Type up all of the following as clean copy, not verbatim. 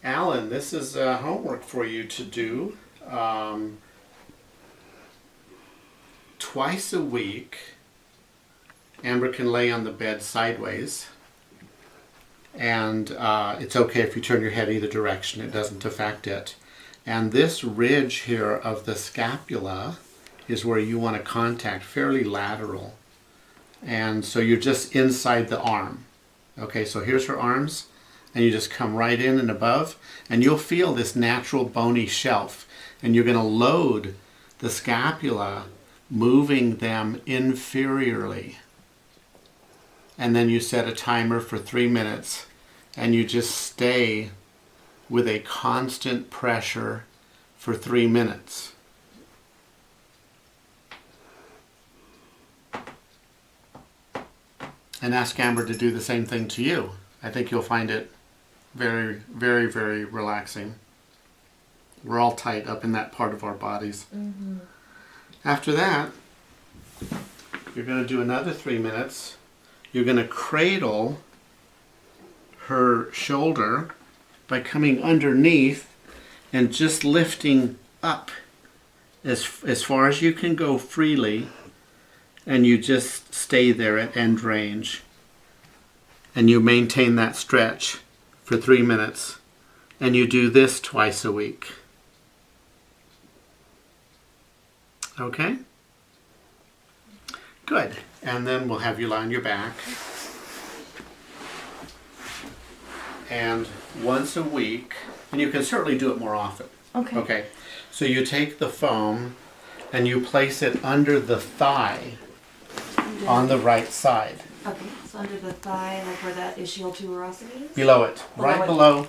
Alan, this is homework for you to do. Twice a week, Amber can lay on the bed sideways. And it's okay if you turn your head either direction. It doesn't affect it. And this ridge here of the scapula is where you want to contact, fairly lateral. And so you're just inside the arm. Okay, so here's her arms. And you just come right in and above. And you'll feel this natural bony shelf. And you're going to load the scapula, moving them inferiorly. And then you set a timer for 3 minutes. And you just stay with a constant pressure for 3 minutes. And ask Amber to do the same thing to you. I think you'll find it very, very, very relaxing. We're all tight up in that part of our bodies. Mm-hmm. After that, you're going to do another 3 minutes. You're going to cradle her shoulder by coming underneath and just lifting up as far as you can go freely. And you just stay there at end range. And you maintain that stretch for 3 minutes. And you do this twice a week. Okay? Good. And then we'll have you lie on your back. And once a week, and you can certainly do it more often. Okay. Okay. So you take the foam and you place it under the thigh on the right side. Okay, so under the thigh, like where that ischial tuberosity is? Below it. Right below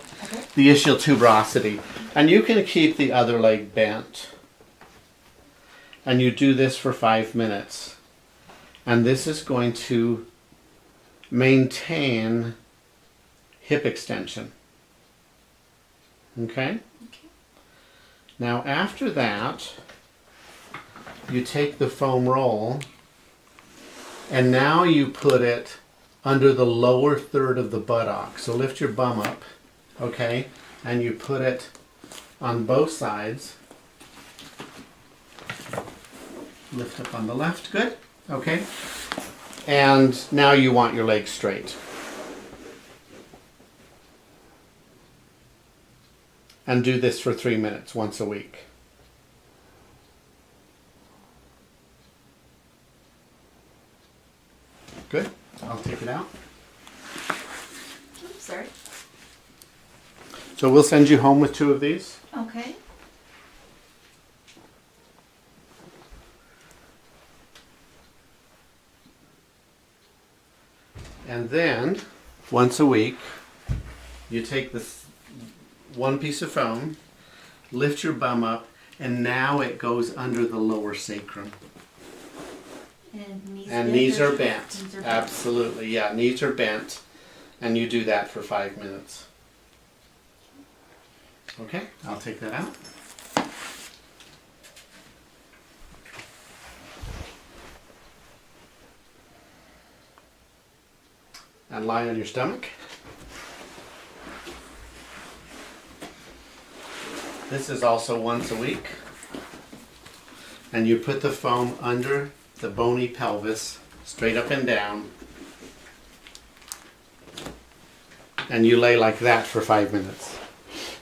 the ischial tuberosity. And you can keep the other leg bent. And you do this for 5 minutes. And this is going to maintain hip extension. Okay? Now after that, you take the foam roll and now you put it under the lower third of the buttock. So lift your bum up, okay? And you put it on both sides. Lift up on the left, good, okay? And now you want your legs straight. And do this for 3 minutes, once a week. Good. I'll take it out. Oops, sorry. So we'll send you home with 2 of these. Okay. And then, once a week, you take this one piece of foam, lift your bum up, and now it goes under the lower sacrum. And knees are bent. Absolutely, yeah, knees are bent. And you do that for 5 minutes. Okay, I'll take that out. And lie on your stomach. This is also once a week. And you put the foam under the bony pelvis, straight up and down. And you lay like that for 5 minutes.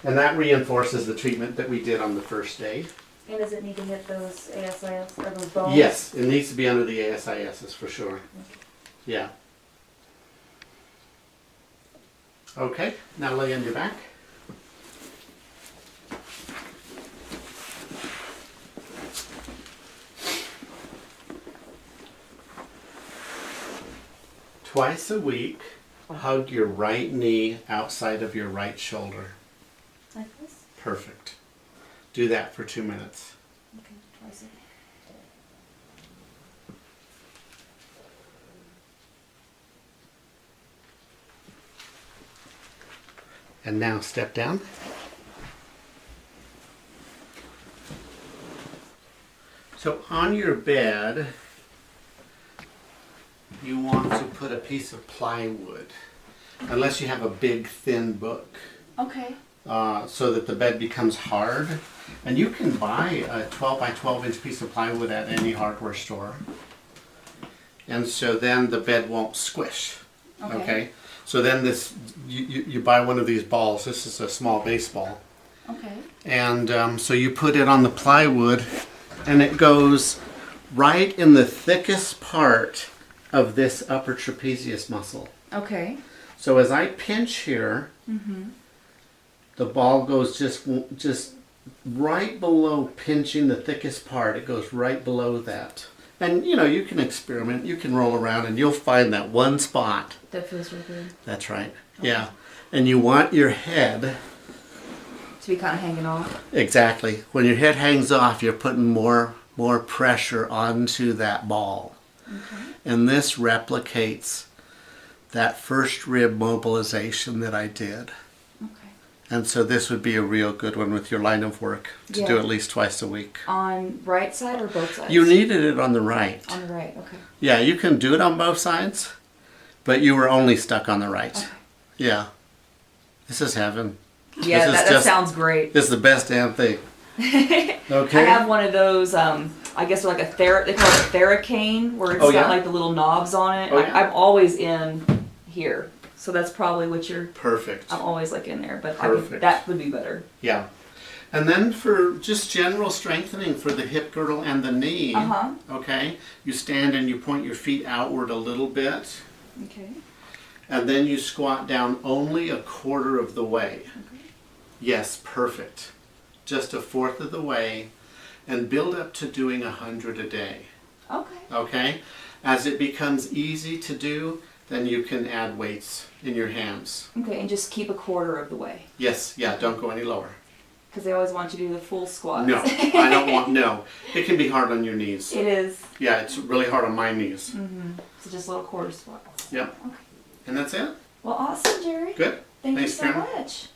And that reinforces the treatment that we did on the first day. And does it need to hit those ASIS or those bones? Yes, it needs to be under the ASISs for sure. Okay. Yeah. Okay, now lay on your back. Twice a week, hug your right knee outside of your right shoulder. Like this? Perfect. Do that for 2 minutes. Okay, twice a week. And now step down. So on your bed, you want to put a piece of plywood, unless you have a big thin book. Okay. so that the bed becomes hard. And you can buy a 12 by 12 inch piece of plywood at any hardware store. And so then the bed won't squish. Okay. So then this, you buy one of these balls. This is a small baseball. Okay. And so you put it on the plywood, and it goes right in the thickest part of this upper trapezius muscle. Okay. So as I pinch here, the ball goes just right below pinching the thickest part. It goes right below that. And you know, you can experiment, you can roll around, and you'll find that one spot. That feels really good. That's right. Okay. Yeah. And you want your head To be kind of hanging off. exactly. When your head hangs off, you're putting more pressure onto that ball. Okay. And this replicates that first rib mobilization that I did. Okay. And so this would be a real good one with your line of work to do at least twice a week. On right side or both sides? You needed it on the right. On the right, okay. Yeah, you can do it on both sides, but you were only stuck on the right. Okay. Yeah. This is heaven. Yeah, This is that sounds great. This is the best damn thing. Okay. I have one of those, I guess like they call it a Theracane, where it's Oh, got yeah? like the little knobs on it. Oh, yeah? I'm always in here. So that's probably what you're, Perfect. I'm always like in there, but Perfect. that would be better. Yeah. And then for just general strengthening for the hip girdle and the knee, okay, you stand and you point your feet outward a little bit, Okay. and then you squat down only a quarter of the way. Yes, perfect. Just a fourth of the way, and build up to doing 100 a day. Okay. Okay? As it becomes easy to do, then you can add weights in your hands. Okay, and just keep a quarter of the way. Yes, yeah, don't go any lower. Because they always want you to do the full squats. No, I don't want, no. It can be hard on your knees. It is. Yeah, it's really hard on my knees. So just little quarter squats. Yep. Okay. And that's it. Well, awesome, Jerry. Good. Thank Thanks, you so Karen. much.